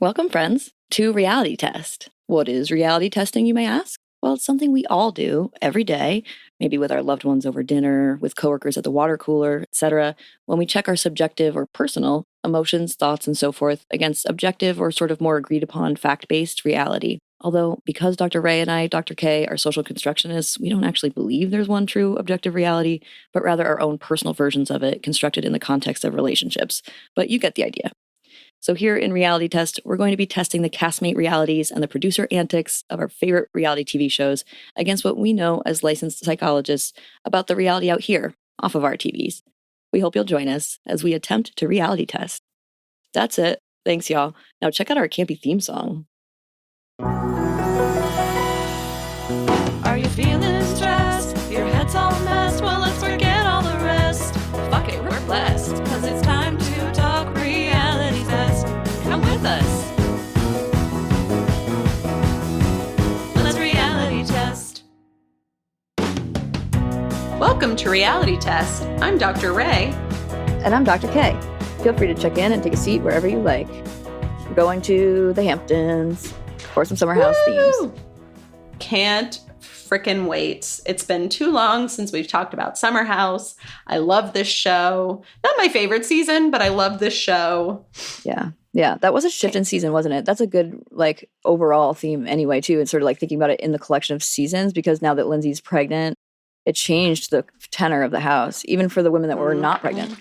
Welcome, friends, to Reality Test. What is reality testing, you may ask? Well, it's something we all do every day, maybe with our loved ones over dinner, with coworkers at the water cooler, etc., when we check our subjective or personal emotions, thoughts, and so forth against objective or sort of more agreed upon fact-based reality. Although, because Dr. Ray and I, Dr. Kay, are social constructionists, we don't actually believe there's one true objective reality, but rather our own personal versions of it constructed in the context of relationships. But you get the idea. So here in Reality Test, we're going to be testing the castmate realities and the producer antics of our favorite reality TV shows against what we know as licensed psychologists about the reality out here, off of our TVs. We hope you'll join us as we attempt to reality test. That's it. Thanks, y'all. Now check out our campy theme song. Are you feeling stressed? Your head's all messed? Well, let's forget all the rest. Fuck it, we're blessed, because it's time to talk reality test. Come with us. Let's reality test. Welcome to Reality Test. I'm Dr. Ray. And I'm Dr. Kay. Feel free to check in and take a seat wherever you like. We're going to the Hamptons for some summer house themes. Can't frickin' wait. It's been too long since we've talked about Summer House. I love this show. Not my favorite season, but I love this show. Yeah. That was a shift in season, wasn't it? That's a good, overall theme anyway, too. And sort of thinking about it in the collection of seasons, because now that Lindsay's pregnant, it changed the tenor of the house, even for the women that were not pregnant,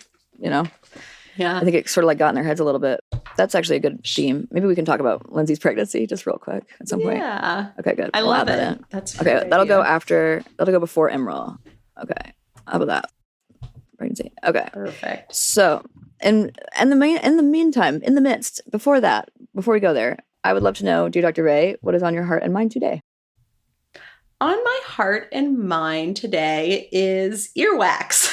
Yeah. I think it sort of got in their heads a little bit. That's actually a good theme. Maybe we can talk about Lindsay's pregnancy just real quick at some point. Yeah. Okay, good. I love it. That's okay. That'll idea. go before Imrul. Okay. How about that? Pregnancy. Okay. Perfect. So, in the meantime, in the midst, before we go there, I would love to know, dear Dr. Ray, what is on your heart and mind today? On my heart and mind today is earwax.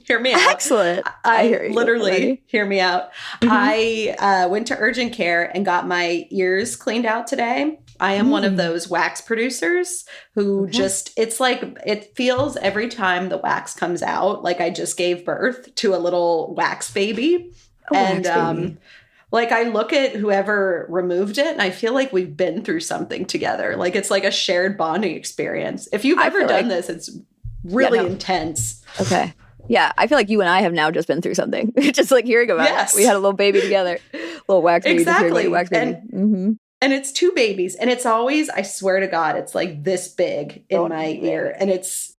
Hear me out. Excellent. I hear you. Literally, hear me out. Mm-hmm. I went to urgent care and got my ears cleaned out today. I am one of those wax producers who it feels every time the wax comes out like I just gave birth to a little wax baby. I look at whoever removed it and I feel like we've been through something together. Like it's like a shared bonding experience. If you've ever done this, it's really intense. Okay. Yeah, I feel like you and I have now just been through something. Just hearing about it. We had a little baby together. Little wax baby. Exactly. Wax baby. And it's two babies. And it's always, I swear to God, it's like this big in my ear. And it's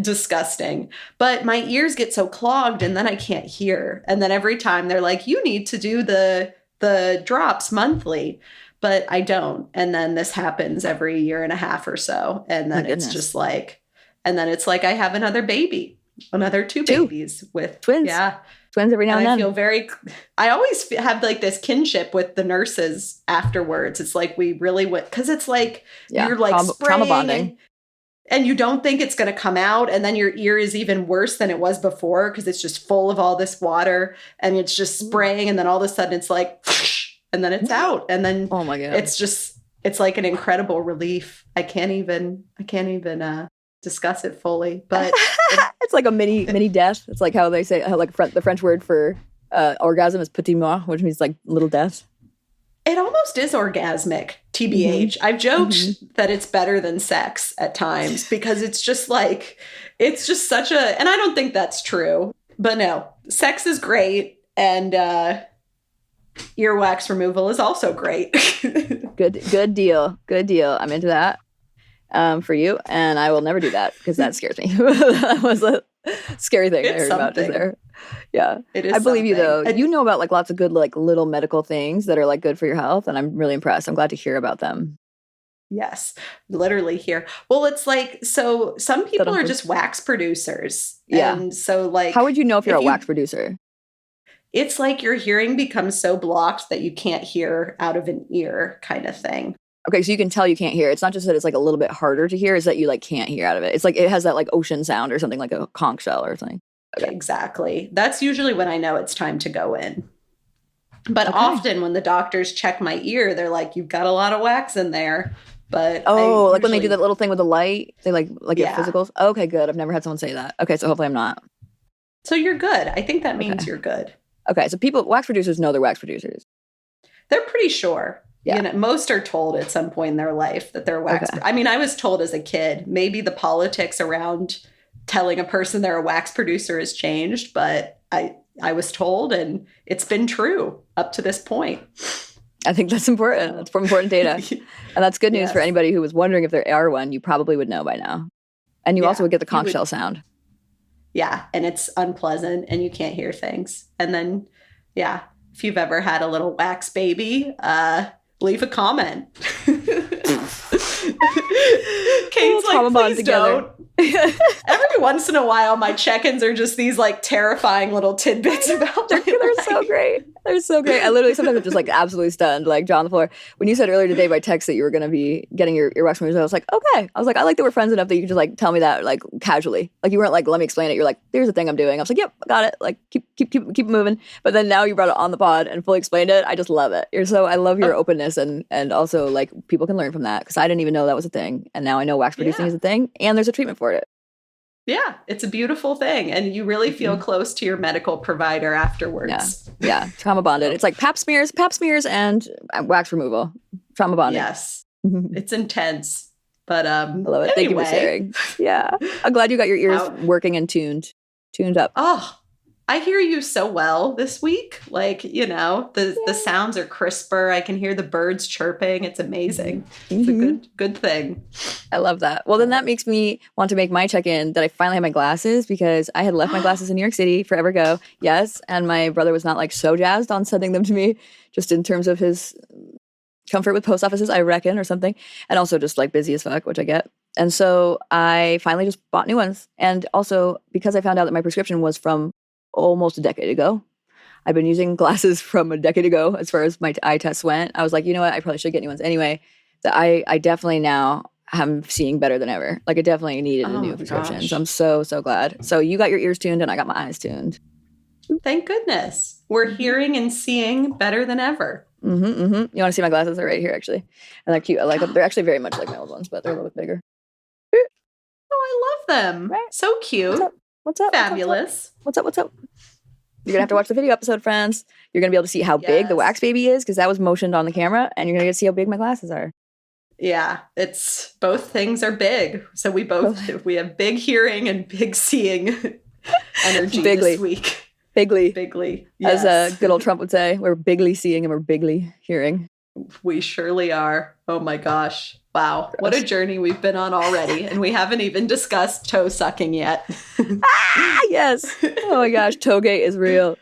disgusting. But my ears get so clogged and then I can't hear. And then every time they're like, you need to do the drops monthly. But I don't. And then this happens every year and a half or so. And then it's just like, and then it's like I have another baby. Another two babies with twins. Yeah. Twins every now and then. I always have this kinship with the nurses afterwards. It's like we really went, because it's like you're trauma bonding. And you don't think it's going to come out. And then your ear is even worse than it was before because it's just full of all this water and it's just spraying. And then all of a sudden it's like, and then it's out. And then oh my God. It's like an incredible relief. I can't even discuss it fully, but it's like a mini death. It's like how they say the French word for orgasm is petit mort, which means little death. It almost is orgasmic, TBH. I've joked that it's better than sex at times because it's just such a, and I don't think that's true, but no, sex is great. And earwax removal is also great. Good deal. I'm into that. For you, and I will never do that because that scares me. That was a scary thing I heard about just there. Yeah, it is. I believe you though. You know about lots of good little medical things that are good for your health, and I'm really impressed. I'm glad to hear about them. Yes, literally here. Well, it's so some people are just wax producers. Yeah. And so how would you know if you're a wax producer? It's like your hearing becomes so blocked that you can't hear out of an ear kind of thing. Okay, so you can tell you can't hear. It's not just that it's a little bit harder to hear, it's that you can't hear out of it. It's it has that ocean sound or something, like a conch shell or something. Okay. Exactly. That's usually when I know it's time to go in. But often when the doctors check my ear, they're like, you've got a lot of wax in there. But when they do that little thing with the light, they get physicals. Okay, good. I've never had someone say that. Okay, so hopefully I'm not. So you're good. I think that means you're good. Okay, so wax producers know they're wax producers. They're pretty sure. Yeah. You know, most are told at some point in their life that they're wax. Okay. I mean, I was told as a kid, maybe the politics around telling a person they're a wax producer has changed, but I was told, and it's been true up to this point. I think that's important. That's important data. And that's good news for anybody who was wondering if there are one. You probably would know by now. And you also would get the conch shell sound. Yeah. And it's unpleasant and you can't hear things. And then, yeah, if you've ever had a little wax baby, leave a comment. Kate's like, please don't. Every once in a while, my check-ins are just these like terrifying little tidbits about they're so great. They're so great. I literally sometimes I'm just like absolutely stunned, like jaw on the floor. When you said earlier today by text that you were going to be getting your wax removed, I was like, okay. I was like, I like that we're friends enough that you can just like tell me that like casually. Like you weren't like, let me explain it. You're like, here's the thing I'm doing. I was like, yep, got it. Like keep moving. But then now you brought it on the pod and fully explained it. I just love it. I love your openness and also like people can learn from that because I didn't even know that was a thing. And now I know wax producing is a thing and there's a treatment for it. Yeah, it's a beautiful thing. And you really feel close to your medical provider afterwards. Yeah. Trauma bonded. It's like pap smears and wax removal. Trauma bonded. Yes. It's intense. But I love it. Anyway. Thank you for sharing. Yeah. I'm glad you got your ears working and tuned up. Oh, I hear you so well this week. Like, you know, the sounds are crisper. I can hear the birds chirping. It's amazing. It's a good thing. I love that. Well, then that makes me want to make my check-in that I finally have my glasses because I had left my glasses in New York City forever ago. Yes. And my brother was not like so jazzed on sending them to me just in terms of his comfort with post offices, I reckon, or something. And also just like busy as fuck, which I get. And so I finally just bought new ones. And also because I found out that my prescription was from almost a decade ago. I've been using glasses from a decade ago as far as my eye tests went. I was like, you know what? I probably should get new ones anyway. That I definitely now am seeing better than ever. Like I definitely needed a new prescription. Gosh. So I'm so glad. So you got your ears tuned and I got my eyes tuned. Thank goodness. We're hearing and seeing better than ever. You want to see my glasses? They're right here actually. And they're cute. I like them. They're actually very much like my old ones, but they're a little bit bigger. Oh, I love them. Right. So cute. What's up? Fabulous. What's up? You're going to have to watch the video episode, friends. You're going to be able to see how big the wax baby is because that was motioned on the camera and you're going to get to see how big my glasses are. Yeah, it's both things are big. So we have big hearing and big seeing energy this week. Bigly. Yes. As good old Trump would say, we're bigly seeing and we're bigly hearing. We surely are. Oh my gosh. Wow. Gross. What a journey we've been on already. And we haven't even discussed toe sucking yet. Yes. Oh my gosh. Toegate is real.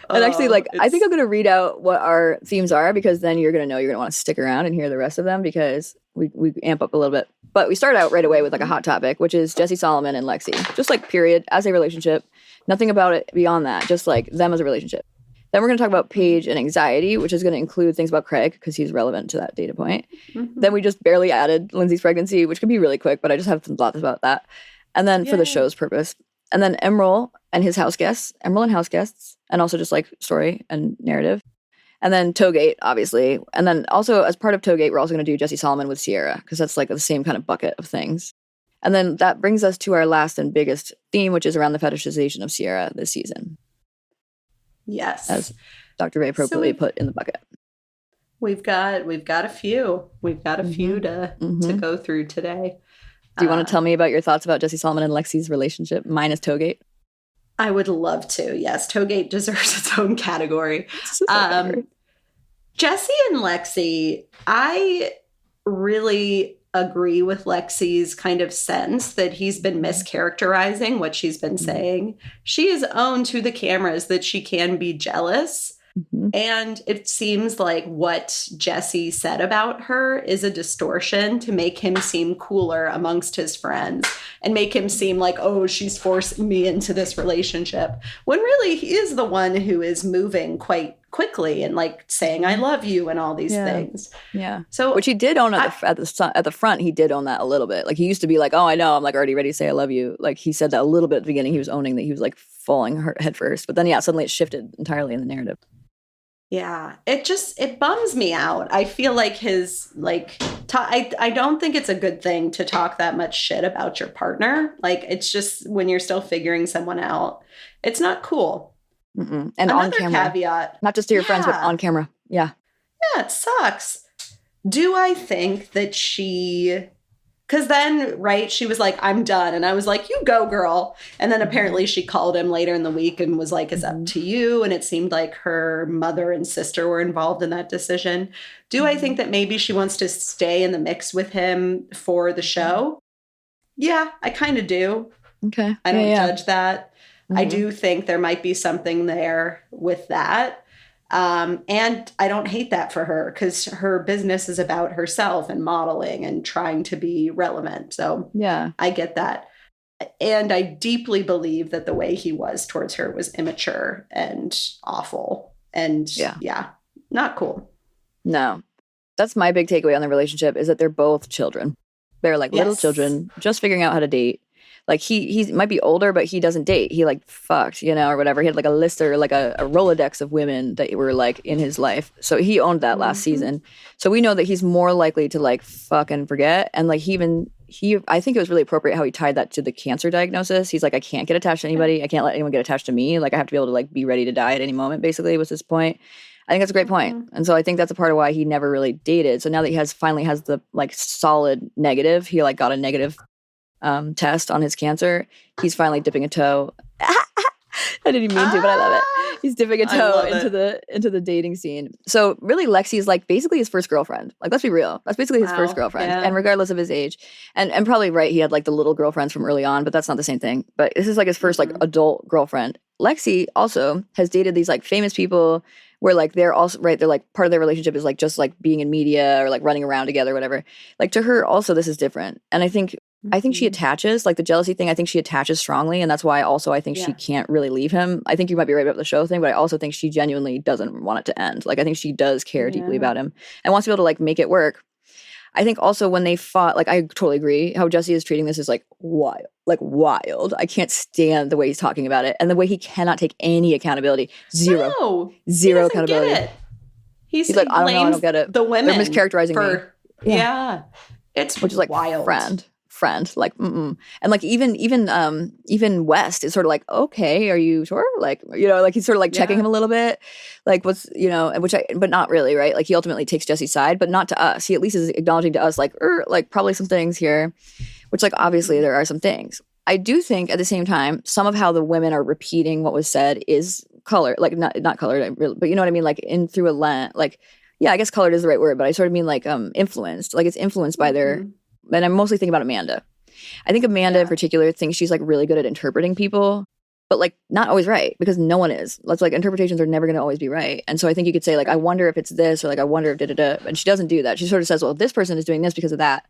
And actually, I think I'm going to read out what our themes are because then you're going to know you're going to want to stick around and hear the rest of them because we amp up a little bit. But we start out right away with like a hot topic, which is Jesse Solomon and Lexi. Just like period, as a relationship. Nothing about it beyond that. Just like them as a relationship. Then we're going to talk about Paige and anxiety, which is going to include things about Craig because he's relevant to that data point. Then we just barely added Lindsay's pregnancy, which could be really quick, but I just have some thoughts about that. And then for the show's purpose. And then Imrul and house guests, and also just like story and narrative. And then Toegate, obviously. And then also as part of Toegate, we're also going to do Jesse Solomon with Sierra because that's like the same kind of bucket of things. And then that brings us to our last and biggest theme, which is around the fetishization of Sierra this season. Yes. As Dr. Ray appropriately put in the bucket. We've got a few. We've got a few to go through today. Do you want to tell me about your thoughts about Jesse Solomon and Lexi's relationship minus Toegate? I would love to. Yes, Toegate deserves its own category. Jesse and Lexi, I really agree with Lexi's kind of sense that he's been mischaracterizing what she's been saying. She is owned to the cameras that she can be jealous. And it seems like what Jesse said about her is a distortion to make him seem cooler amongst his friends and make him seem like, oh, she's forcing me into this relationship. When really he is the one who is moving quite quickly and like saying, I love you and all these things. Yeah. So, which he did own at the front. He did own that a little bit. Like he used to be like, oh, I know. I'm like already ready to say I love you. Like he said that a little bit at the beginning. He was owning that he was like falling head first. But then, suddenly it shifted entirely in the narrative. Yeah, it bums me out. I feel like I don't think it's a good thing to talk that much shit about your partner. Like, it's just when you're still figuring someone out, it's not cool. And another on camera. Caveat. Not just to your friends, but on camera. Yeah. yeah, it sucks. Do I think that because then, right, she was like, I'm done. And I was like, you go, girl. And then apparently she called him later in the week and was like, it's up to you. And it seemed like her mother and sister were involved in that decision. Do I think that maybe she wants to stay in the mix with him for the show? Yeah, I kind of do. Okay. I don't judge that. I do think there might be something there with that. And I don't hate that for her because her business is about herself and modeling and trying to be relevant. So yeah, I get that. And I deeply believe that the way he was towards her was immature and awful. And yeah, not cool. No, that's my big takeaway on the relationship is that they're both children. They're like little children just figuring out how to date. Like he might be older, but he doesn't date. He like fucked, or whatever. He had like a list or like a Rolodex of women that were like in his life. So he owned that last season. So we know that he's more likely to like fuck and forget. And like I think it was really appropriate how he tied that to the cancer diagnosis. He's like, I can't get attached to anybody. I can't let anyone get attached to me. Like I have to be able to like be ready to die at any moment, basically was his point. I think that's a great point. And so I think that's a part of why he never really dated. So now that he finally has the like solid negative, he like got a negative test on his cancer. He's finally dipping a toe. I didn't even mean to, but I love it. He's dipping a toe into the dating scene. So really, Lexi is like basically his first girlfriend. Like, let's be real. That's basically his first girlfriend. Yeah. And regardless of his age, and probably right, he had like the little girlfriends from early on, but that's not the same thing. But this is like his first like adult girlfriend. Lexi also has dated these like famous people where like they're also right. They're like part of their relationship is like just like being in media or like running around together, whatever. Like to her, also this is different. And I think she attaches, like the jealousy thing, I think she attaches strongly. And that's why also I think she can't really leave him. I think you might be right about the show thing, but I also think she genuinely doesn't want it to end. Like I think she does care deeply about him and wants to be able to like make it work. I think also when they fought, like I totally agree how Jesse is treating this is like wild. I can't stand the way he's talking about it and the way he cannot take any accountability. Zero accountability. Get it. He's like, I don't know, I don't get it. The women. They're mischaracterizing me. Yeah. It's which is like wild. Friend, like, and like even West is sort of like, okay, are you sure? Like, like he's sort of like checking him a little bit, like what's, but not really, right? Like he ultimately takes Jesse's side, but not to us. He at least is acknowledging to us, like probably some things here, which like obviously there are some things. I do think at the same time, some of how the women are repeating what was said is color, like not colored, but you know what I mean, like in through a lens, like I guess colored is the right word, but I sort of mean like influenced, like it's influenced by their. And I'm mostly thinking about Amanda. I think Amanda in particular thinks she's like really good at interpreting people, but like not always right because no one is. That's like interpretations are never going to always be right. And so I think you could say like, I wonder if it's this or like, I wonder if da-da-da. And she doesn't do that. She sort of says, well, this person is doing this because of that.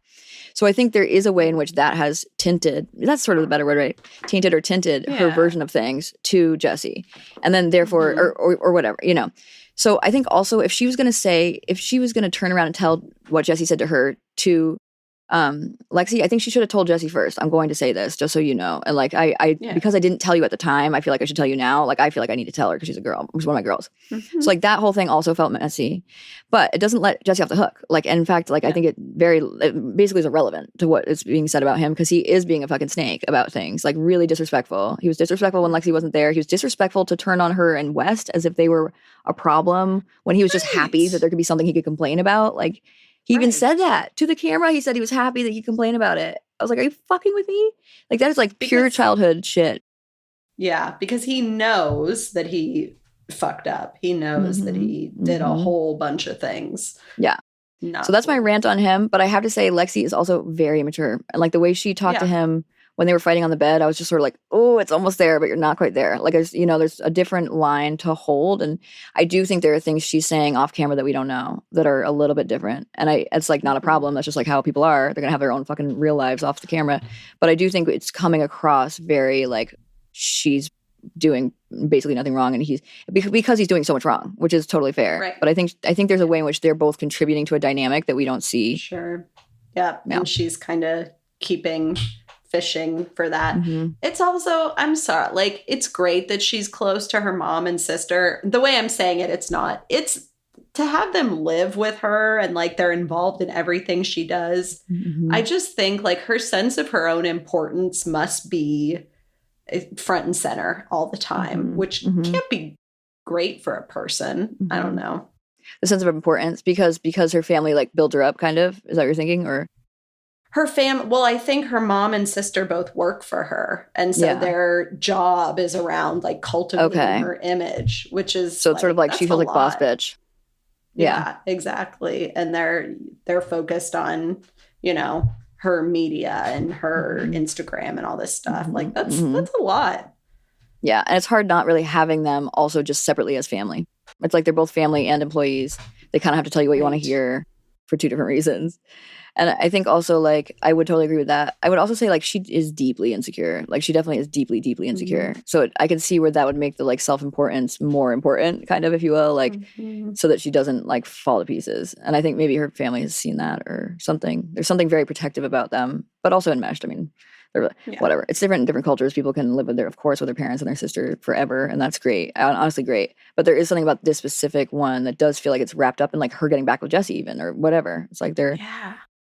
So I think there is a way in which that has tinted, that's sort of the better word, right? Tainted or tinted her version of things to Jesse. And then therefore, or whatever, So I think also if she was going to turn around and tell what Jesse said to her to Lexi, I think she should have told Jesse first, I'm going to say this just so you know. And like because I didn't tell you at the time, I feel like I should tell you now. Like I feel like I need to tell her because she's a girl. She's one of my girls. So like that whole thing also felt messy, but it doesn't let Jesse off the hook. Like in fact, like I think it basically is irrelevant to what is being said about him because he is being a fucking snake about things, like really disrespectful. He was disrespectful when Lexi wasn't there. He was disrespectful to turn on her and West as if they were a problem when he was just happy that there could be something he could complain about. Like he even said that to the camera. He said he was happy that you complain about it. I was like, are you fucking with me? Like that is like pure childhood shit. Yeah, because he knows that he fucked up. He knows that he did a whole bunch of things. Yeah. So that's my rant on him. But I have to say, Lexi is also very immature. And like the way she talked to him when they were fighting on the bed, I was just sort of like, oh, it's almost there, but you're not quite there. Like, there's a different line to hold. And I do think there are things she's saying off camera that we don't know that are a little bit different. And it's like not a problem. That's just like how people are. They're going to have their own fucking real lives off the camera. But I do think it's coming across very like she's doing basically nothing wrong. And because he's doing so much wrong, which is totally fair. Right. But I think there's a way in which they're both contributing to a dynamic that we don't see. Sure. Yeah. And she's kind of fishing for that. It's also, I'm sorry, like it's great that she's close to her mom and sister. The way I'm saying it, it's to have them live with her and like they're involved in everything she does. I just think like her sense of her own importance must be front and center all the time, which can't be great for a person. I don't know. The sense of importance because her family like built her up, kind of. Is that what you're thinking? Or her well, I think her mom and sister both work for her. And so their job is around like cultivating her image, which is so it's sort of like she feels like boss bitch. Yeah, exactly. And they're focused on, you know, her media and her Instagram and all this stuff. Like that's a lot. Yeah. And it's hard not really having them also just separately as family. It's like they're both family and employees. They kind of have to tell you what you want to hear for two different reasons. And I think also, like, I would totally agree with that. I would also say, like, she is deeply insecure. Like, she definitely is deeply, deeply insecure. So I can see where that would make the, like, self-importance more important, kind of, if you will, like, so that she doesn't, like, fall to pieces. And I think maybe her family has seen that or something. There's something very protective about them, but also enmeshed. I mean, whatever. It's different in different cultures. People can live with their parents and their sister forever, and that's great. Honestly, great. But there is something about this specific one that does feel like it's wrapped up in, like, her getting back with Jesse even or whatever. It's like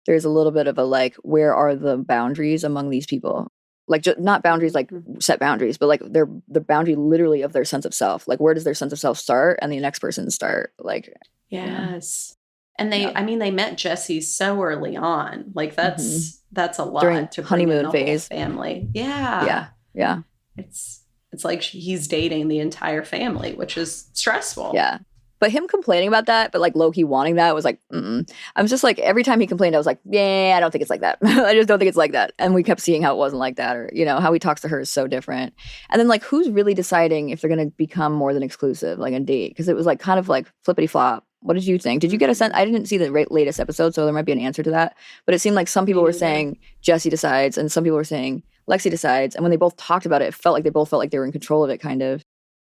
there's a little bit of a, like, where are the boundaries among these people? Like, not boundaries, like set boundaries, but like the boundary literally of their sense of self. Like, where does their sense of self start and the next person start? Like, yes. And they met Jesse so early on. Like that's a lot during to honeymoon phase. Family. Yeah. Yeah. It's like he's dating the entire family, which is stressful. Yeah. But him complaining about that, but like low-key wanting that was like, I was just like, every time he complained, I was like, yeah, I don't think it's like that. I just don't think it's like that. And we kept seeing how it wasn't like that, or, you know, how he talks to her is so different. And then like, who's really deciding if they're going to become more than exclusive, like a date? Because it was like kind of like flippity flop. What did you think? Did you get a sense? I didn't see the latest episode, so there might be an answer to that. But it seemed like some people were saying Jesse decides, and some people were saying Lexi decides. And when they both talked about it, it felt like they both felt like they were in control of it, kind of.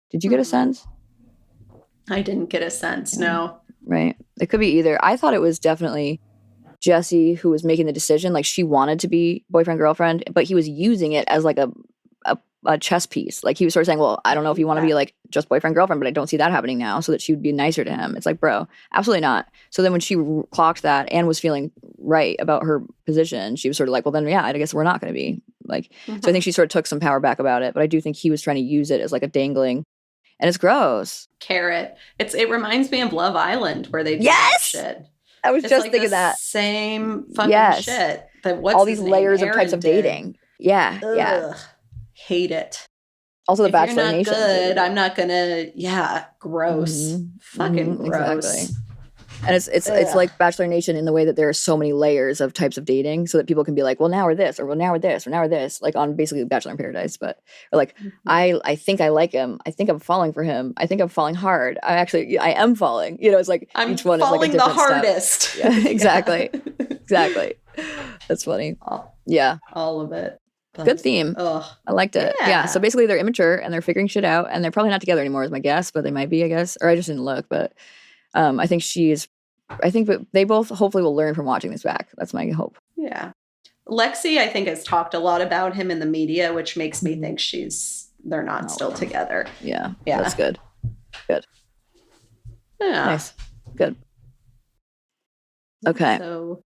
Did you get a sense? I didn't get a sense, no. Right. It could be either. I thought it was definitely Jesse who was making the decision. Like, she wanted to be boyfriend, girlfriend, but he was using it as like a chess piece. Like, he was sort of saying, well, I don't know if you want to be like just boyfriend, girlfriend, but I don't see that happening now, so that she would be nicer to him. It's like, bro, absolutely not. So then when she clocked that and was feeling right about her position, she was sort of like, well, then, yeah, I guess we're not going to be like, so I think she sort of took some power back about it, but I do think he was trying to use it as like a dangling. And it's gross. Carrot. It reminds me of Love Island where they do that shit. I was just thinking that. Same fucking shit. All these layers of types of dating. Yeah. Ugh. Yeah. Hate it. Also the if Bachelor you're not Nation. Good. I'm not gonna gross. Fucking gross. Exactly. And it's like Bachelor Nation in the way that there are so many layers of types of dating, so that people can be like, well, now we're this, or well, now we're this, or now we're this, like on basically Bachelor in Paradise, but or like I think I like him, I think I'm falling for him, I think I'm falling hard, I am falling. You know, it's like each one is like a different the hardest. Step. Yeah, exactly. Exactly. That's funny. Yeah. All of it. But good theme. I liked it. Yeah. So basically they're immature and they're figuring shit out, and they're probably not together anymore is my guess, but they might be, I guess. Or I just didn't look, but I think they both hopefully will learn from watching this back. That's my hope. Yeah. Lexi, I think, has talked a lot about him in the media, which makes me think they're not still together. Yeah. That's good. Good. Yeah. Nice. Good. Okay. So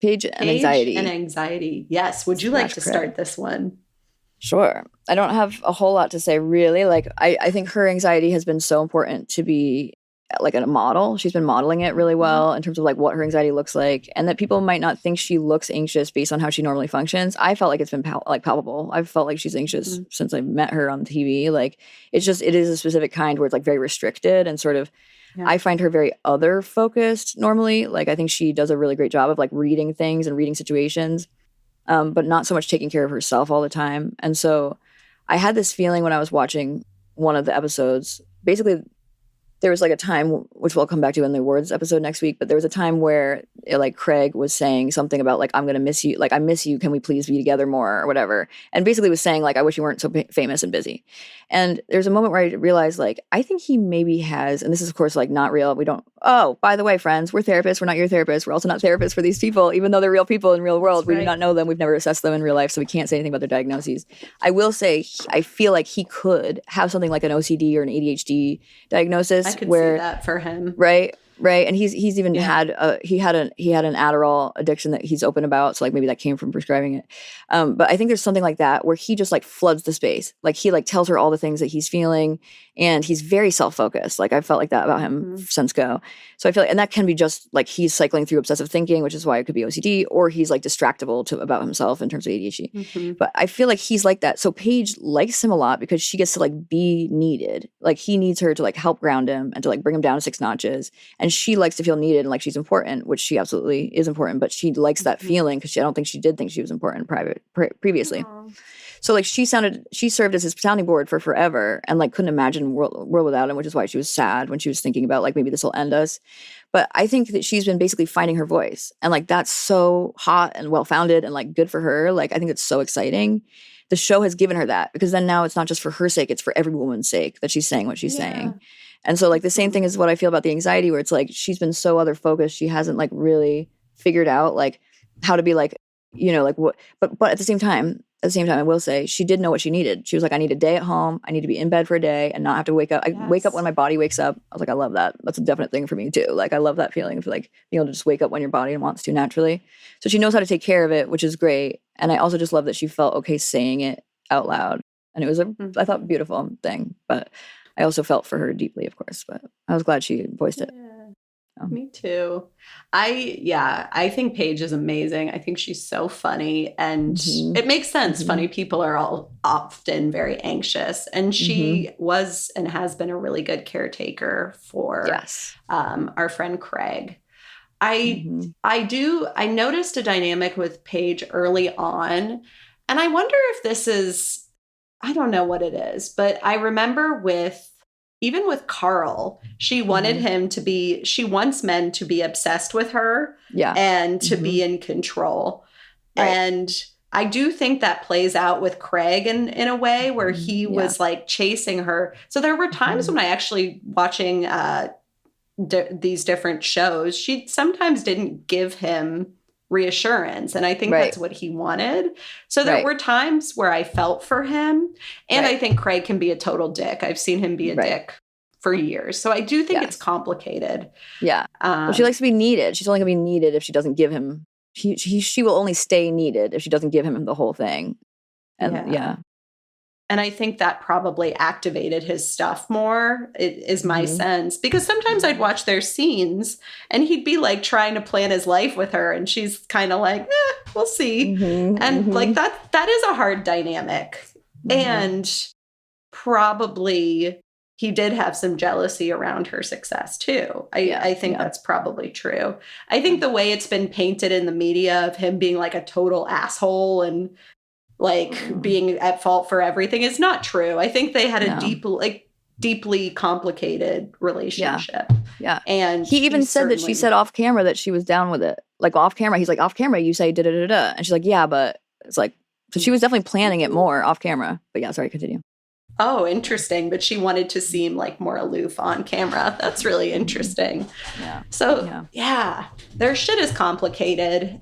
Page and anxiety. And anxiety. Yes. Would you like to start this one? Sure. I don't have a whole lot to say, really. Like, I think her anxiety has been so important to be like a model. She's been modeling it really well in terms of like what her anxiety looks like, and that people might not think she looks anxious based on how she normally functions. I felt like it's been palpable. I've felt like she's anxious since I met her on TV. Like, it is a specific kind where it's like very restricted and sort of, I find her very other focused normally. Like, I think she does a really great job of like reading things and reading situations, but not so much taking care of herself all the time. And so I had this feeling when I was watching one of the episodes, basically there was like a time, which we'll come back to in the awards episode next week, but there was a time where like Craig was saying something about like, I'm going to miss you. Like, I miss you. Can we please be together more or whatever? And basically was saying like, I wish you weren't so famous and busy. And there's a moment where I realized like, I think he maybe has, and this is of course like not real. Oh, by the way, friends, we're therapists. We're not your therapists. We're also not therapists for these people, even though they're real people in real world. We do not know them. We've never assessed them in real life. So we can't say anything about their diagnoses. I will say, I feel like he could have something like an OCD or an ADHD diagnosis. I could see that for him. Right? Right. And he's even had he had an Adderall addiction that he's open about. So like maybe that came from prescribing it. But I think there's something like that where he just like floods the space. Like he like tells her all the things that he's feeling, and he's very self-focused. Like I felt like that about him since go. So I feel like, and that can be just like he's cycling through obsessive thinking, which is why it could be OCD, or he's like distractible about himself in terms of ADHD. But I feel like he's like that. So Paige likes him a lot because she gets to like be needed. Like he needs her to like help ground him and to like bring him down 6 notches. And she likes to feel needed and like she's important, which she absolutely is important, but she likes that feeling because I don't think she did think she was important previously. Aww. So like she served as his sounding board for forever and like couldn't imagine world without him, which is why she was sad when she was thinking about like maybe this will end us. But I think that she's been basically finding her voice, and like that's so hot and well-founded and like good for her. Like I think it's so exciting. The show has given her that, because then now it's not just for her sake, it's for every woman's sake that she's saying what she's saying. And so like the same thing is what I feel about the anxiety, where it's like she's been so other focused, she hasn't like really figured out like how to be like, you know, like what, but at the same time I will say she did know what she needed. She was like, I need a day at home, I need to be in bed for a day and not have to wake up. I wake up when my body wakes up. I was like, I love that. That's a definite thing for me too. Like I love that feeling of like being able to just wake up when your body wants to naturally. So she knows how to take care of it, which is great. And I also just love that she felt okay saying it out loud. And it was I thought, beautiful thing. But I also felt for her deeply, of course, but I was glad she voiced it. Me too. I think Paige is amazing. I think she's so funny, and it makes sense. Funny people are all often very anxious, and she was and has been a really good caretaker for our friend Craig. I noticed a dynamic with Paige early on, and I wonder if this is, I don't know what it is, but I remember even with Carl, she wanted him to be, she wants men to be obsessed with her and to be in control. Right. And I do think that plays out with Craig in a way where he was like chasing her. So there were times when I actually watching these different shows, she sometimes didn't give him reassurance. And I think that's what he wanted. So there were times where I felt for him. And I think Craig can be a total dick. I've seen him be a dick for years. So I do think it's complicated. Yeah. Well, she likes to be needed. She's only going to be needed if she doesn't give him, she will only stay needed if she doesn't give him the whole thing. And And I think that probably activated his stuff more, is my sense. Because sometimes I'd watch their scenes and he'd be like trying to plan his life with her. And she's kind of like, we'll see. And like that is a hard dynamic. And probably he did have some jealousy around her success too. I think that's probably true. I think the way it's been painted in the media of him being like a total asshole and like being at fault for everything is not true. I think they had a deeply complicated relationship. Yeah. And he even said that she said off camera that she was down with it. Like off camera, he's like, off camera, you say da-da-da-da. And she's like, yeah, but it's like, so she was definitely planning it more off camera. But yeah, sorry, continue. Oh, interesting. But she wanted to seem like more aloof on camera. That's really interesting. Yeah. So their shit is complicated.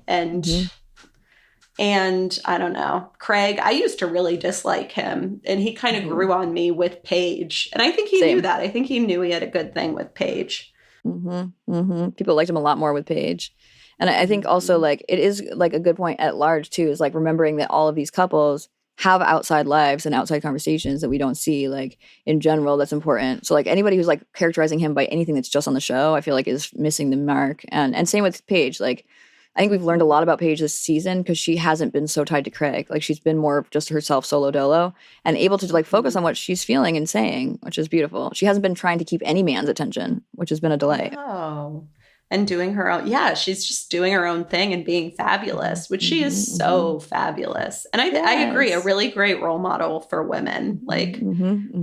And I don't know, Craig, I used to really dislike him, and he kind of grew on me with Paige. And I think he knew that. I think he knew he had a good thing with Paige. People liked him a lot more with Paige. And I think also like it is like a good point at large too, is like remembering that all of these couples have outside lives and outside conversations that we don't see, like in general. That's important. So like anybody who's like characterizing him by anything that's just on the show, I feel like is missing the mark. And same with Paige. Like I think we've learned a lot about Paige this season because she hasn't been so tied to Craig. Like she's been more just herself, solo dolo, and able to like focus on what she's feeling and saying, which is beautiful. She hasn't been trying to keep any man's attention, which has been a delight. Oh, and doing her own. Yeah, she's just doing her own thing and being fabulous, which she is so fabulous. And I agree, a really great role model for women. Like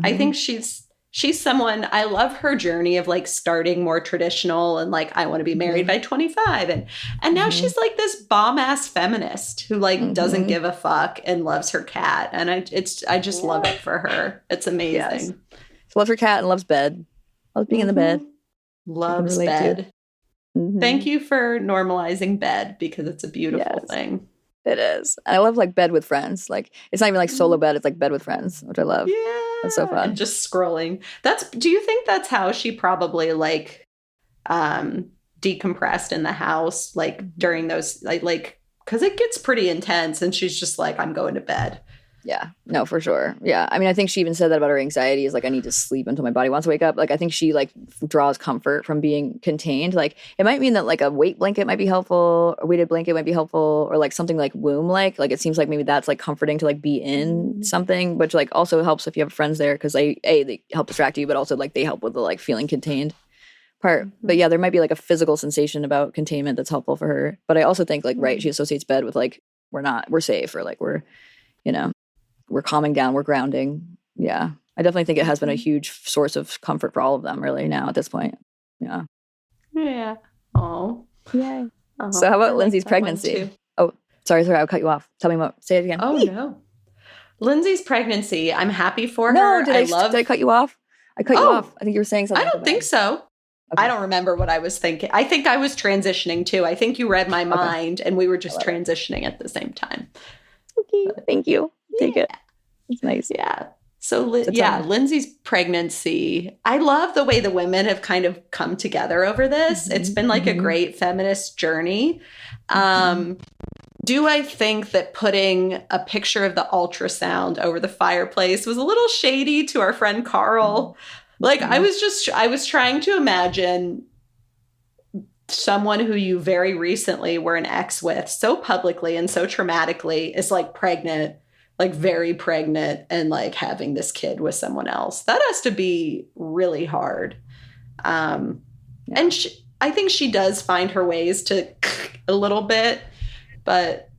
I think she's someone, I love her journey of like starting more traditional and like, I want to be married by 25. And now she's like this bomb ass feminist who like doesn't give a fuck and loves her cat. And I just love it for her. It's amazing. Yes. She loves her cat and loves bed. Loves being in the bed. Loves bed. Thank you for normalizing bed because it's a beautiful thing. It is. And I love like bed with friends. Like it's not even like solo bed, it's like bed with friends, which I love. Yeah. That's so fun. And just scrolling. Do you think that's how she probably like decompressed in the house, like during those, like, because it gets pretty intense. And she's just like, I'm going to bed. Yeah, no, for sure. Yeah. I mean, I think she even said that about her anxiety is like, I need to sleep until my body wants to wake up. Like, I think she like draws comfort from being contained. Like, it might mean that like a weight blanket might be helpful, a weighted blanket might be helpful, or like something like womb like it seems like maybe that's like comforting to like be in something, which like also helps if you have friends there because they help distract you, but also like they help with the like feeling contained part. But yeah, there might be like a physical sensation about containment that's helpful for her. But I also think like, right, she associates bed with like, we're safe, or like we're calming down, we're grounding. Yeah. I definitely think it has been a huge source of comfort for all of them really now at this point. Yeah. Yeah. Oh. Yay. So how about Lindsay's pregnancy? Oh, sorry, I'll cut you off. Tell me more. Say it again. Oh, no. Lindsay's pregnancy. I'm happy for her. Did I cut you off? I cut you off. I think you were saying something. I don't think so. Okay. I don't remember what I was thinking. I think I was transitioning too. I think you read my mind and we were just transitioning at the same time. Okay. Thank you. Take it. It's nice. Yeah. So Lindsay's pregnancy. I love the way the women have kind of come together over this. It's been like a great feminist journey. Do I think that putting a picture of the ultrasound over the fireplace was a little shady to our friend Carl? Like, I was trying to imagine someone who you very recently were an ex with so publicly and so traumatically is like pregnant, like very pregnant, and like having this kid with someone else. That has to be really hard. And I think she does find her ways to a little bit, but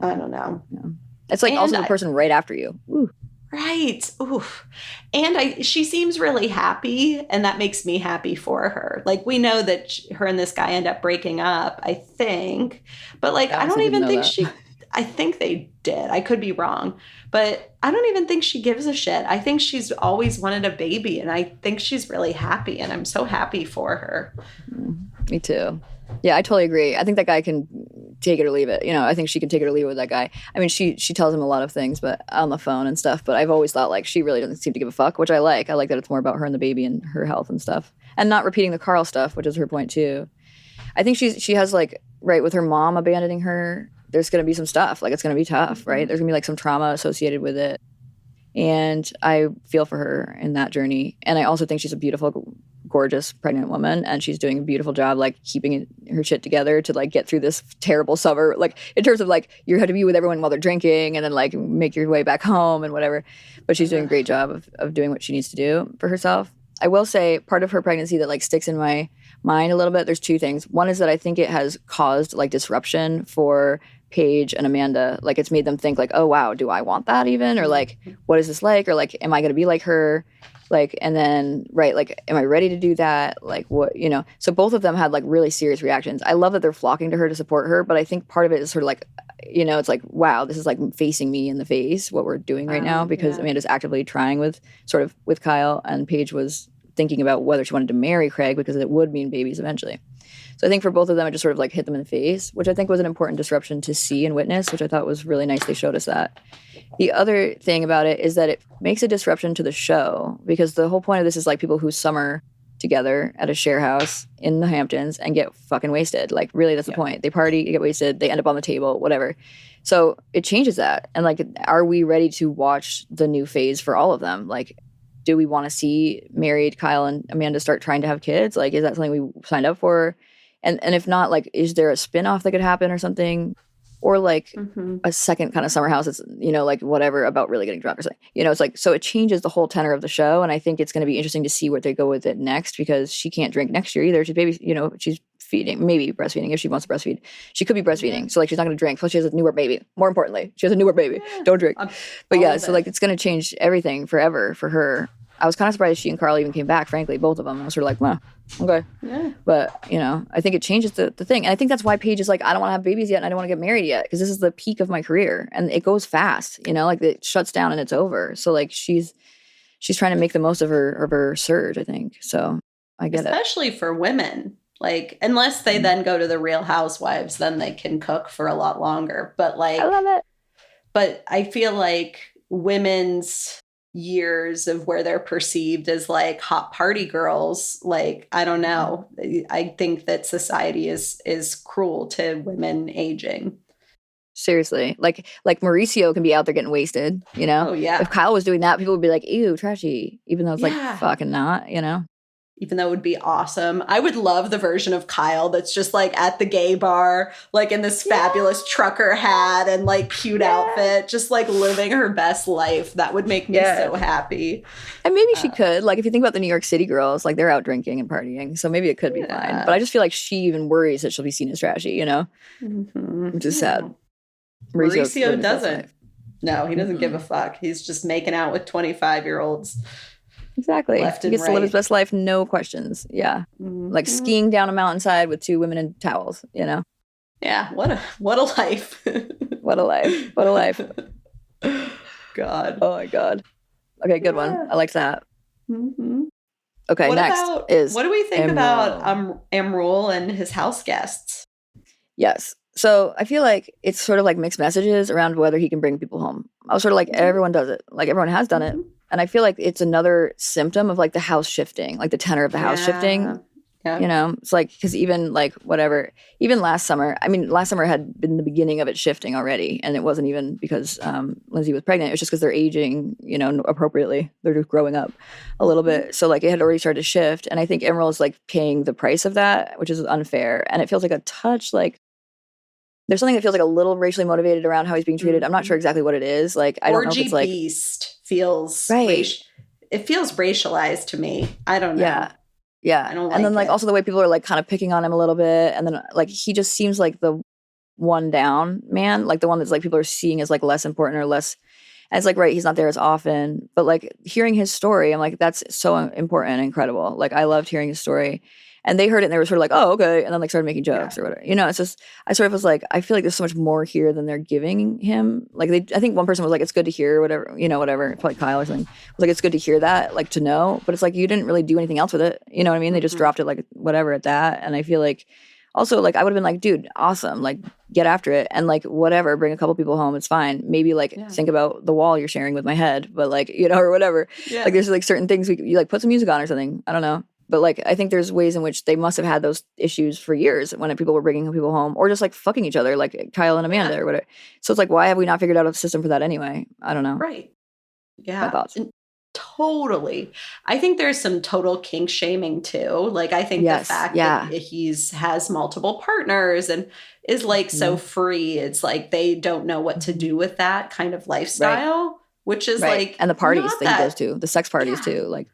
I don't know. Yeah. It's like also the person right after you. Ooh. Right. Ooh. And she seems really happy, and that makes me happy for her. Like, we know that her and this guy end up breaking up, I think. But like, I don't even think I think they did. I could be wrong. But I don't even think she gives a shit. I think she's always wanted a baby, and I think she's really happy, and I'm so happy for her. Me too. Yeah, I totally agree. I think that guy can take it or leave it. I think she can take it or leave it with that guy. I mean, she tells him a lot of things, but on the phone and stuff. But I've always thought like she really doesn't seem to give a fuck, which I like. I like that it's more about her and the baby and her health and stuff, and not repeating the Carl stuff, which is her point too. I think she has like, right, with her mom abandoning her, there's going to be some stuff. Like, it's going to be tough, right? There's going to be like some trauma associated with it. And I feel for her in that journey. And I also think she's a beautiful, gorgeous pregnant woman, and she's doing a beautiful job like keeping her shit together to like get through this terrible summer, like in terms of like you had to be with everyone while they're drinking and then like make your way back home and whatever. But she's doing a great job of doing what she needs to do for herself. I will say part of her pregnancy that like sticks in my mind a little bit, there's two things. One is that I think it has caused like disruption for Paige and Amanda. Like, it's made them think like, oh wow, do I want that even? Or like, what is this like? Or like, am I going to be like her? Like, and then, right, like, am I ready to do that? Like, what, so both of them had like really serious reactions. I love that they're flocking to her to support her, but I think part of it is sort of like, it's like, wow, this is like facing me in the face, what we're doing right now, because Amanda's actively trying with Kyle, and Paige was thinking about whether she wanted to marry Craig because it would mean babies eventually. So I think for both of them, it just sort of like hit them in the face, which I think was an important disruption to see and witness, which I thought was really nice. They showed us that. The other thing about it is that it makes a disruption to the show, because the whole point of this is like people who summer together at a share house in the Hamptons and get fucking wasted. Like, really, that's the point. They party, get wasted, they end up on the table, whatever. So it changes that. And like, are we ready to watch the new phase for all of them? Like, do we want to see married Kyle and Amanda start trying to have kids? Like, is that something we signed up for? And if not, like, is there a spinoff that could happen or something? Or like a second kind of summer house that's, like whatever about really getting drunk or something. It's like, so it changes the whole tenor of the show. And I think it's going to be interesting to see where they go with it next, because she can't drink next year either. She's she's feeding, maybe breastfeeding if she wants to breastfeed. She could be breastfeeding. So like, she's not going to drink. Plus she has a newer baby. More importantly, she has a newer baby. Don't drink. But yeah, so like, it's going to change everything forever for her. I was kind of surprised she and Carl even came back, frankly, both of them. I was sort of like, well, okay. Yeah. But, I think it changes the thing. And I think that's why Paige is like, I don't want to have babies yet and I don't want to get married yet, because this is the peak of my career. And it goes fast, like it shuts down and it's over. So like she's trying to make the most of her surge, I think. So I get Especially for women. Like, unless they then go to the Real Housewives, then they can cook for a lot longer. But like, I love it. But I feel like women's years of where they're perceived as like hot party girls. Like, I don't know. I think that society is cruel to women aging. Seriously. Like Mauricio can be out there getting wasted, you know? Oh, yeah. If Kyle was doing that, people would be like, ew, trashy. Even though it's Yeah. like fucking not, you know? Even though it would be awesome. I would love the version of Kyle that's just like at the gay bar, like in this fabulous trucker hat and like cute outfit, just like living her best life. That would make me so happy. And maybe she could. Like, if you think about the New York City girls, like they're out drinking and partying. So maybe it could be fine. But I just feel like she even worries that she'll be seen as trashy, you know? Which is sad. Mauricio doesn't. No, he doesn't give a fuck. He's just making out with 25-year-olds. Exactly. Left he and gets to live his right. best life, no questions. Yeah. Like skiing down a mountainside with two women in towels, you know? Yeah. What a life. What a life. What a life. God. Oh my God. Okay, good one. I liked that. Okay, what next is what do we think Imrul. about Imrul and his house guests? Yes. So I feel like it's sort of like mixed messages around whether he can bring people home. I was sort of like, everyone does it. Like, everyone has done it. And I feel like it's another symptom of like the house shifting, like the tenor of the house shifting. Yeah. You know, it's like, because even like whatever, even last summer, I mean, last summer had been the beginning of it shifting already. And it wasn't even because Lindsay was pregnant. It was just because they're aging, you know, appropriately. They're just growing up a little bit. So like it had already started to shift. And I think Emerald is like paying the price of that, which is unfair. And it feels like a touch like, there's something that feels like a little racially motivated around how he's being treated. I'm not sure exactly what it is. Like, I don't know if it's like beast feels right. It feels racialized to me. I don't know. Yeah. I don't like and then like it. also the way people are like kind of picking on him a little bit. And then like he just seems like the one down man, like the one that's like people are seeing as like less important or less as like, right, he's not there as often. But like hearing his story, I'm like, that's so important and incredible. Like I loved hearing his story. And they heard it and they were sort of like, oh, okay. And then like started making jokes or whatever. You know, it's just, I sort of was like, I feel like there's so much more here than they're giving him. Like I think one person was like, it's good to hear whatever, you know, whatever, probably Kyle or something. Was like, it's good to hear that, like to know. But it's like, you didn't really do anything else with it. You know what I mean? They just dropped it like whatever at that. And I feel like also like I would have been like, dude, awesome. Like get after it. And like whatever, bring a couple people home. It's fine. Maybe like think about the wall you're sharing with my head, but like, you know, or whatever. Yeah. Like there's like certain things you like put some music on or something. I don't know. But like, I think there's ways in which they must have had those issues for years when people were bringing people home or just like fucking each other, like Kyle and Amanda or whatever. So it's like, why have we not figured out a system for that anyway? I don't know. Right. Yeah. My thoughts. Totally. I think there's some total kink shaming too. Like, I think the fact that has multiple partners and is like so free, it's like they don't know what to do with that kind of lifestyle, which is like, and the parties that he goes to, the sex parties too, like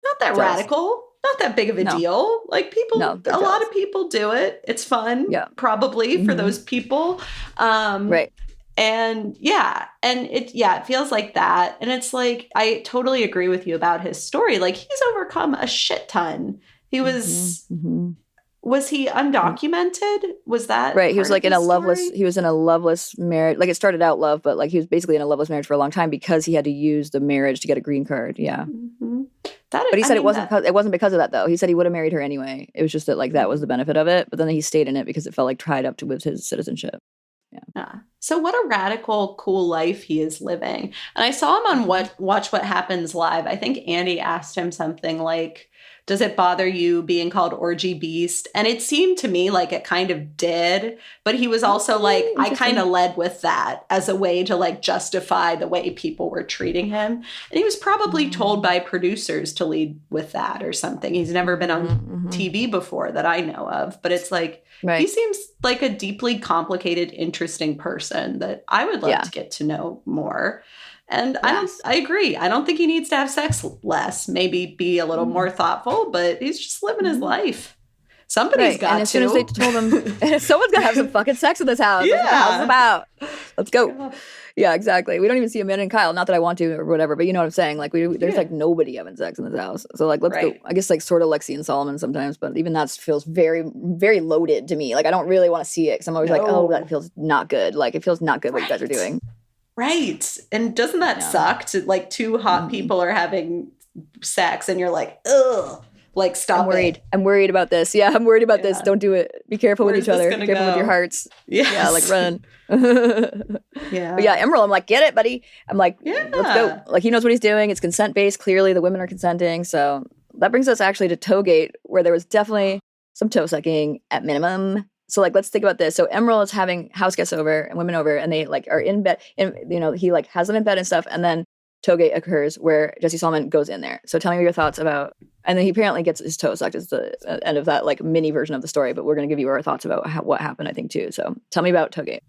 not that radical. Not that big of a deal. Like people, a lot of people do it. It's fun, probably for those people. Right. And it feels like that. And it's like, I totally agree with you about his story. Like he's overcome a shit ton. He was, was he undocumented? Was that right? He was like in a loveless, story? he was in a loveless marriage. Like it started out love, but like he was basically in a loveless marriage for a long time because he had to use the marriage to get a green card. Yeah. But he said it wasn't because of that though. He said he would have married her anyway. It was just that like that was the benefit of it. But then he stayed in it because it felt like tied up with his citizenship. Yeah. So what a radical, cool life he is living. And I saw him on Watch What Happens Live. I think Andy asked him something like, does it bother you being called Orgy Beast? And it seemed to me like it kind of did. But he was also like, I kind of led with that as a way to like justify the way people were treating him. And he was probably told by producers to lead with that or something. He's never been on TV before that I know of. But it's like, he seems like a deeply complicated, interesting person that I would love to get to know more. And I agree. I don't think he needs to have sex less. Maybe be a little more thoughtful, but he's just living his life. Somebody's got to. And as soon as they told him, someone's got to have some fucking sex in this house. That's what the house is about. Let's go. Yeah, exactly. We don't even see Amanda and Kyle. Not that I want to or whatever, but you know what I'm saying? Like there's like nobody having sex in this house. So like, let's go. I guess like sort of Lexi and Solomon sometimes, but even that feels very, very loaded to me. Like I don't really want to see it because I'm always like, oh, that feels not good. Like it feels not good what you guys are doing. Right. And doesn't that suck to like two hot people are having sex and you're like, ugh. Like, stop. I'm worried. I'm worried about this. Yeah, I'm worried about this. Don't do it. Be careful with each other. Be careful with your hearts. Yes. Yeah, like run. Yeah. But yeah, Imrul, I'm like, get it, buddy. I'm like, let's go. Like, he knows what he's doing. It's consent-based. Clearly, the women are consenting. So that brings us actually to Toegate, where there was definitely some toe sucking at minimum. So like, let's think about this. So Imrul is having house guests over and women over, and they like are in bed. And he like has them in bed and stuff. And then Toegate occurs where Jesse Solomon goes in there. So tell me your thoughts about. And then he apparently gets his toe sucked. Is the end of that like mini version of the story. But we're going to give you our thoughts about what happened, I think, too. So tell me about Toegate.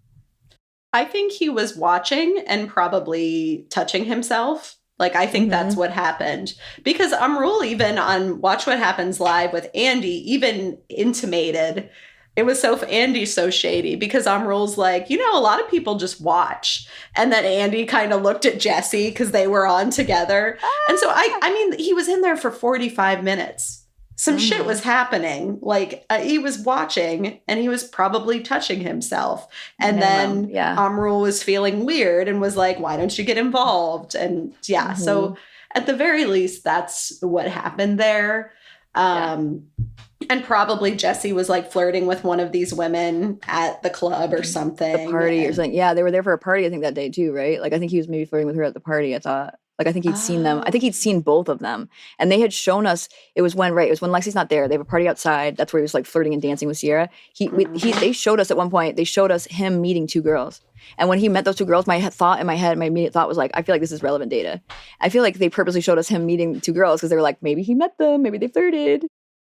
I think he was watching and probably touching himself. Like, I think that's what happened. Because Imrul, even on Watch What Happens Live with Andy, even intimated. It was Andy's so shady because Imrul's like, a lot of people just watch. And then Andy kind of looked at Jesse because they were on together. And so, I mean, he was in there for 45 minutes. Some shit was happening. Like, he was watching and he was probably touching himself. And then Imrul was feeling weird and was like, why don't you get involved? And so at the very least, that's what happened there. And probably Jesse was like flirting with one of these women at the club or something. The party or something. Yeah, they were there for a party, I think, that day too, right? Like, I think he was maybe flirting with her at the party, I thought. Like, I think he'd seen them. I think he'd seen both of them. And they had shown us, it was when Lexi's not there. They have a party outside. That's where he was like flirting and dancing with Sierra. They showed us at one point, they showed us him meeting two girls. And when he met those two girls, my immediate thought was like, I feel like this is relevant data. I feel like they purposely showed us him meeting two girls because they were like, maybe he met them, maybe they flirted.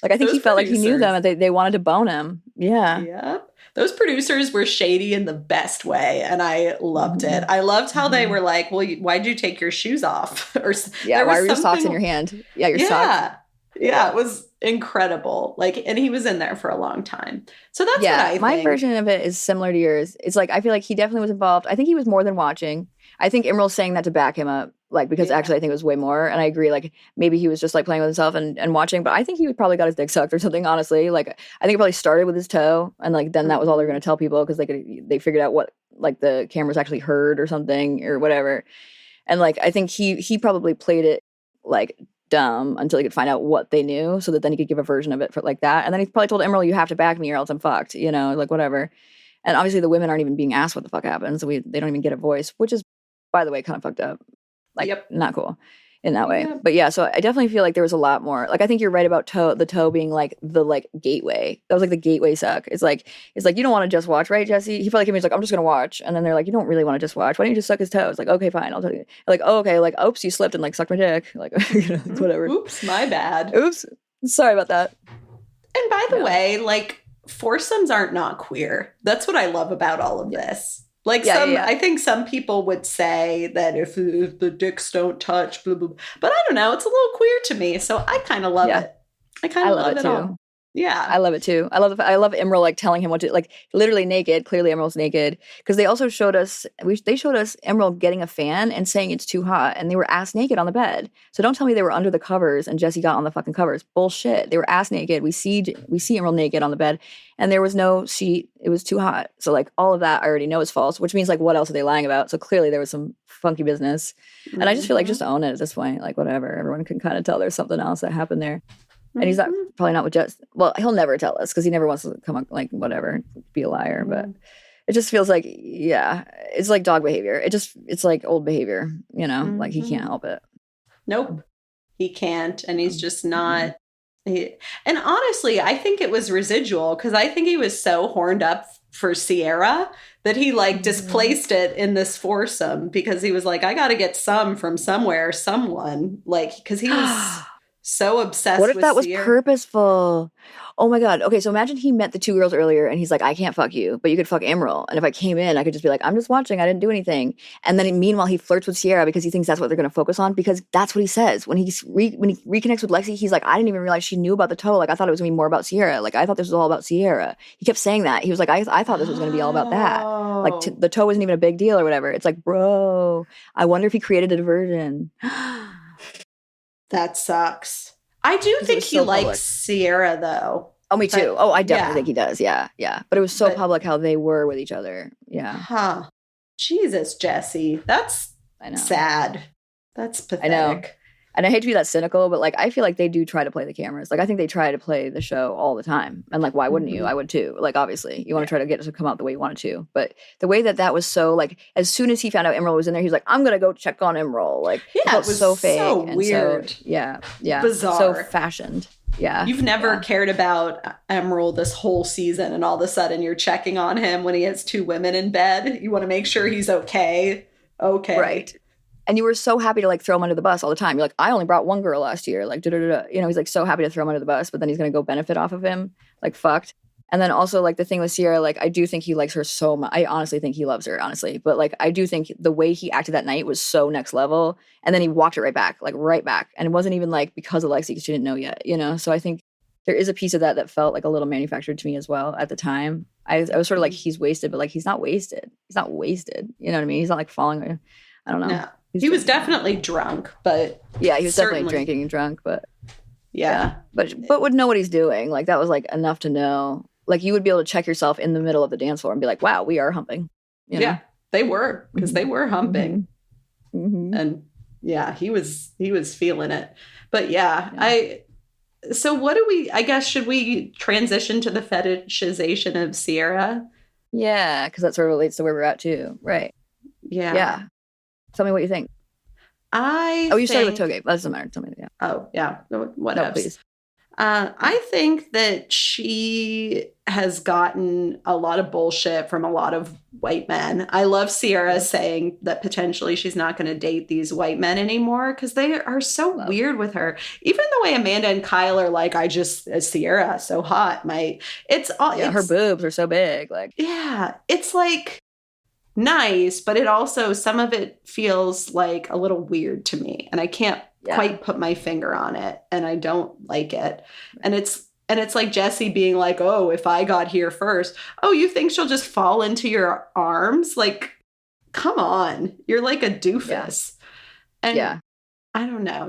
Like, I think he felt like he knew them and they wanted to bone him. Yeah. Yep. Those producers were shady in the best way. And I loved it. I loved how they were like, well, why'd you take your shoes off? Or why were your socks in your hand? Yeah, your socks. Yeah, it was incredible. Like, and he was in there for a long time. So that's what I think. My version of it is similar to yours. It's like, I feel like he definitely was involved. I think he was more than watching. I think Imrul's saying that to back him up. Like, because actually I think it was way more. And I agree, like, maybe he was just like playing with himself and watching, but I think he probably got his dick sucked or something, honestly. Like, I think it probably started with his toe and like, then that was all they're going to tell people because they figured out what like the cameras actually heard or something or whatever. And like, I think he probably played it like dumb until he could find out what they knew so that then he could give a version of it for like that. And then he probably told Imrul, you have to back me or else I'm fucked, like whatever. And obviously the women aren't even being asked what the fuck happened. So they don't even get a voice, which is, by the way, kind of fucked up. Like, not cool in that way. Yep. But yeah, so I definitely feel like there was a lot more. Like, I think you're right about the toe being like the like gateway. That was like the gateway suck. It's like you don't want to just watch, right, Jesse? He felt like he was like, I'm just gonna watch. And then they're like, you don't really want to just watch. Why don't you just suck his toe? It's like, okay, fine, I'll tell you. Like, oh, okay, like, oops, you slipped and like sucked my dick. Like, whatever. Oops, my bad. Oops. Sorry about that. And by the way, like, foursomes aren't not queer. That's what I love about all of this. Like I think some people would say that if the dicks don't touch, blah, blah, blah. But I don't know. It's a little queer to me. So I kind of love it. I kind of love it too. All. Yeah. I love it too. I love Imrul like telling him what to, like, literally naked. Clearly Imrul's naked. Because they also showed us Imrul getting a fan and saying it's too hot. And they were ass naked on the bed. So don't tell me they were under the covers and Jesse got on the fucking covers. Bullshit. They were ass naked. We see Imrul naked on the bed. And there was no sheet. It was too hot. So like all of that I already know is false. Which means like what else are they lying about? So clearly there was some funky business. And I just feel like just own it at this point. Like whatever. Everyone can kind of tell there's something else that happened there. And he's probably not with Jess. Well, he'll never tell us because he never wants to come up like whatever, be a liar. But it just feels like, it's like dog behavior. It's like old behavior, like he can't help it. Nope, he can't. And he's just not. And honestly, I think it was residual because I think he was so horned up for Sierra that he like displaced it in this foursome because he was like, I got to get some from somewhere, someone, like, because he was so obsessed with Sierra. What if that was purposeful? Oh my God. Okay, so imagine he met the two girls earlier and he's like, I can't fuck you, but you could fuck Imrul. And if I came in, I could just be like, I'm just watching. I didn't do anything. And then meanwhile, he flirts with Sierra because he thinks that's what they're going to focus on because that's what he says. When he reconnects with Lexi, he's like, I didn't even realize she knew about the toe. Like, I thought it was going to be more about Sierra. Like, I thought this was all about Sierra. He kept saying that. He was like, I thought this was going to be all about that. Like, the toe wasn't even a big deal or whatever. It's like, bro, I wonder if he created a diversion. That sucks. I do think he likes Sierra, though. Oh, me too. I definitely think he does. Yeah. But it was so public how they were with each other. Yeah. Huh. Jesus, Jesse. That's sad. That's pathetic. I know. And I hate to be that cynical, but like I feel like they do try to play the cameras. Like I think they try to play the show all the time. And like, why wouldn't you? I would too. Like obviously, you want to try to get it to come out the way you want it to. But the way that was so like, as soon as he found out Imrul was in there, he's like, I'm gonna go check on Imrul. Like it was so fake, so and weird, so, yeah, bizarre, so fashioned. Yeah, you've never cared about Imrul this whole season, and all of a sudden you're checking on him when he has 2 women in bed. You want to make sure he's okay. Okay, right. And you were so happy to like throw him under the bus all the time. You're like, I only brought 1 girl last year. Like, you know, he's like so happy to throw him under the bus, but then he's going to go benefit off of him. Like, fucked. And then also like the thing with Sierra, like, I do think he likes her so much. I honestly think he loves her, honestly. But like, I do think the way he acted that night was so next level. And then he walked it right back. And it wasn't even like because of Lexi, because she didn't know yet, you know? So I think there is a piece of that felt like a little manufactured to me as well at the time. I was sort of like, he's wasted, but like, he's not wasted. He's not wasted. You know what I mean? He's not like falling. I don't know. No. He was definitely drunk, but yeah, he was definitely drinking and drunk, but yeah. But would know what he's doing. Like that was like enough to know. Like you would be able to check yourself in the middle of the dance floor and be like, wow, we are humping. You know? Yeah, they were, because they were humping. Mm-hmm. And yeah, he was feeling it. But yeah, so what do we, I guess, should we transition to the fetishization of Sierra? Yeah, because that sort of relates to where we're at too. Right. Yeah. Tell me what you think. You started with Toegate. That doesn't matter. Tell me. Yeah. Oh, yeah. What else? Please. I think that she has gotten a lot of bullshit from a lot of white men. I love Sierra saying that potentially she's not going to date these white men anymore because they are so weird with her. Even the way Amanda and Kyle are like, Sierra, so hot. It's all. Yeah, her boobs are so big. Like, yeah, it's like nice, but it also, some of it feels like a little weird to me, and I can't quite put my finger on it, and I don't like it. And it's like Jesse being like, oh, if I got here first, oh, you think she'll just fall into your arms? Like, come on, you're like a doofus. And I don't know,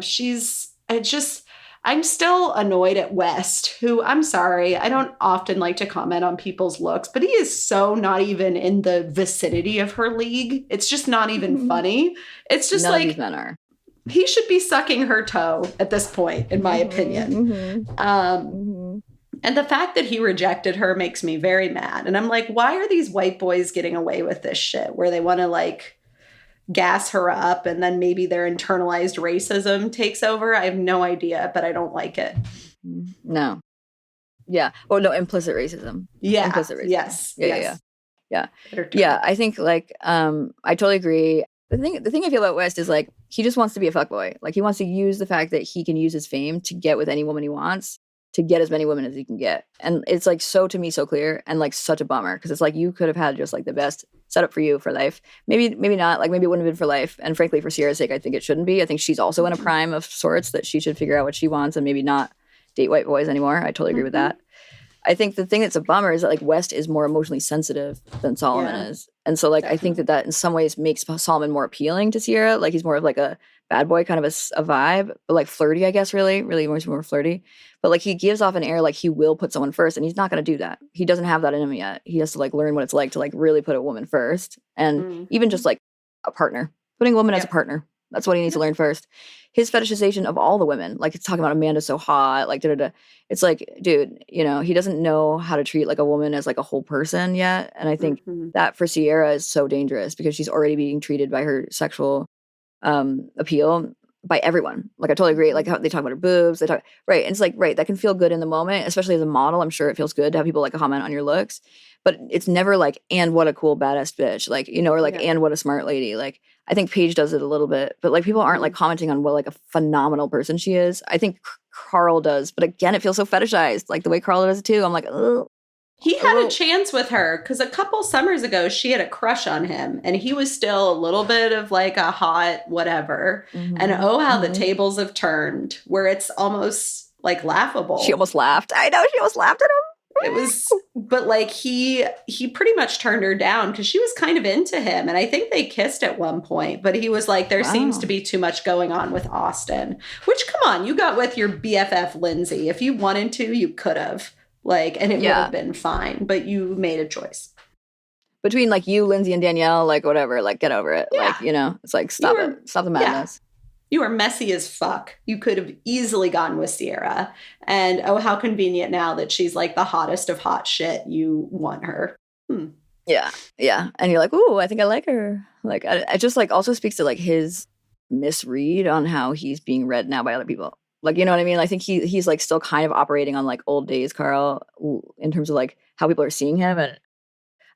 I'm still annoyed at West, who, I'm sorry, I don't often like to comment on people's looks, but he is so not even in the vicinity of her league. It's just not even funny. It's just none of these men are. He should be sucking her toe at this point, in my opinion. And the fact that he rejected her makes me very mad. And I'm like, why are these white boys getting away with this shit where they want to like gas her up and then maybe their internalized racism takes over? I have no idea, but I don't like it. No. Yeah. Oh, no, implicit racism. Yeah. Implicit racism. Yes. Yeah. I think like, I totally agree. The thing I feel about West is like, he just wants to be a fuckboy. Like he wants to use the fact that he can use his fame to get with any woman he wants, to get as many women as he can get. And it's like, so to me, so clear and like such a bummer. Cause it's like, you could have had just like the best setup for you for life. Maybe not, like maybe it wouldn't have been for life. And frankly, for Sierra's sake, I think it shouldn't be. I think she's also in a prime of sorts that she should figure out what she wants and maybe not date white boys anymore. I totally agree with that. I think the thing that's a bummer is that like West is more emotionally sensitive than Solomon is. And so like, I think that in some ways makes Solomon more appealing to Sierra. Like he's more of like a bad boy kind of a vibe, but like flirty, I guess, really more flirty. But like he gives off an air like he will put someone first, and he's not going to do that. He doesn't have that in him yet. He has to like learn what it's like to like really put a woman first. And even just like a partner, putting a woman as a partner. That's what he needs to learn first. His fetishization of all the women, like it's talking about Amanda's so hot, like da-da-da. It's like, dude, you know, he doesn't know how to treat like a woman as like a whole person yet. And I think that for Sierra is so dangerous because she's already being treated by her sexual appeal by everyone. Like I totally agree. Like how they talk about her boobs, and it's like, right, that can feel good in the moment, especially as a model. I'm sure it feels good to have people like comment on your looks, but it's never like, and what a cool badass bitch, like, you know, or like, and what a smart lady. Like I think Paige does it a little bit, but like people aren't like commenting on what like a phenomenal person she is. I think Carl does, but again, it feels so fetishized, like the way Carl does it too. I'm like, ugh. He had a chance with her because a couple summers ago, she had a crush on him and he was still a little bit of like a hot whatever. And how the tables have turned where it's almost like laughable. She almost laughed. I know, she almost laughed at him. It was, but like he pretty much turned her down because she was kind of into him. And I think they kissed at one point, but he was like, there seems to be too much going on with Austin, which come on, you got with your BFF Lindsay. If you wanted to, you could have. Like, and it would have been fine, but you made a choice. Between like you, Lindsay, and Danielle, like whatever, like get over it. Yeah. Like, you know, it's like stop the madness. You are messy as fuck. You could have easily gone with Sierra. And oh, how convenient now that she's like the hottest of hot shit. You want her. Yeah. Yeah. And you're like, ooh, I think I like her. Like, I just like also speaks to like his misread on how he's being read now by other people. Like, you know what I mean? I think he's like still kind of operating on like old days, Carl, in terms of like how people are seeing him. And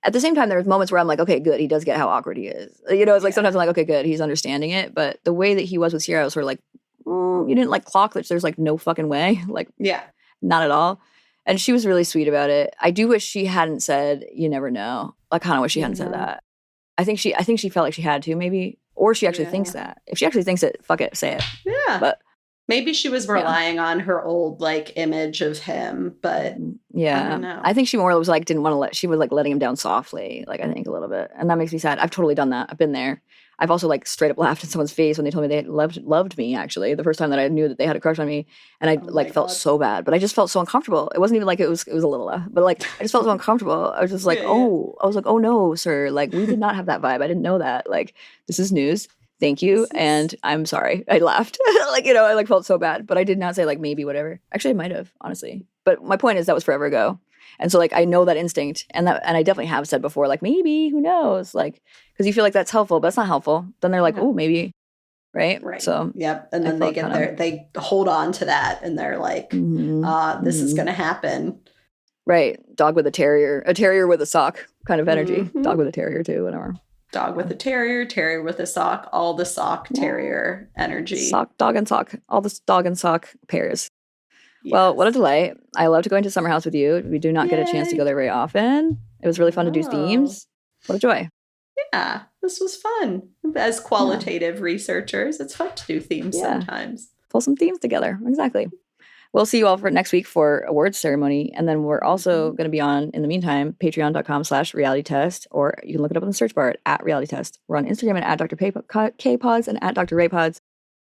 at the same time, there's moments where I'm like, okay, good. He does get how awkward he is. You know, it's like sometimes I'm like, okay, good. He's understanding it. But the way that he was with Sierra, I was sort of like, you didn't like clock that there's like no fucking way. Like, yeah, not at all. And she was really sweet about it. I do wish she hadn't said, you never know. I kind of wish she hadn't said that. I think she felt like she had to maybe, or she actually thinks that. If she actually thinks it, fuck it, say it. Yeah. But maybe she was relying on her old like image of him, but yeah, I don't know. I think she more was like didn't want to she was like letting him down softly, like I think a little bit, and that makes me sad. I've totally done that. I've been there. I've also like straight up laughed in someone's face when they told me they loved me. Actually, the first time that I knew that they had a crush on me, and I felt so bad, but I just felt so uncomfortable. It wasn't even like it was a little laugh, but like I just felt so uncomfortable. I was just like, I was like, oh no, sir, like we did not have that vibe. I didn't know that. Like this is news. Thank you, and I'm sorry. I laughed, like I like felt so bad, but I did not say like maybe whatever. Actually, I might have honestly, but my point is that was forever ago. And so like I know that instinct and I definitely have said before, like maybe, who knows? Like, because you feel like that's helpful, but it's not helpful. Then they're like, oh, maybe. Right. So yep. And then they get there, they hold on to that and they're like, this is gonna happen. Right. Dog with a terrier with a sock kind of energy. Dog with a terrier too, whatever. Dog with a terrier with a sock, all the sock terrier energy. Sock, dog and sock. All the dog and sock pairs. Yes. Well, what a delight. I love to go into Summer House with you. We do not get a chance to go there very often. It was really fun to do themes. What a joy. Yeah, this was fun. As qualitative researchers, it's fun to do themes sometimes. Pull some themes together. Exactly. We'll see you all for next week for awards ceremony. And then we're also going to be on, in the meantime, patreon.com/realitytest, or you can look it up in the search bar at realitytest. We're on Instagram at Dr. Kpods and at Dr. Raypods.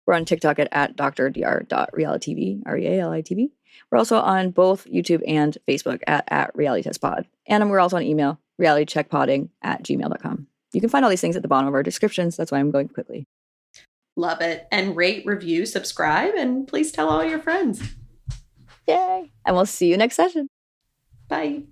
We're on TikTok at drdr.realitv, REALITV. We're also on both YouTube and Facebook at realitytestpod. And we're also on email, realitycheckpodding@gmail.com. You can find all these things at the bottom of our descriptions. That's why I'm going quickly. Love it. And rate, review, subscribe, and please tell all your friends. Yay. And we'll see you next session. Bye.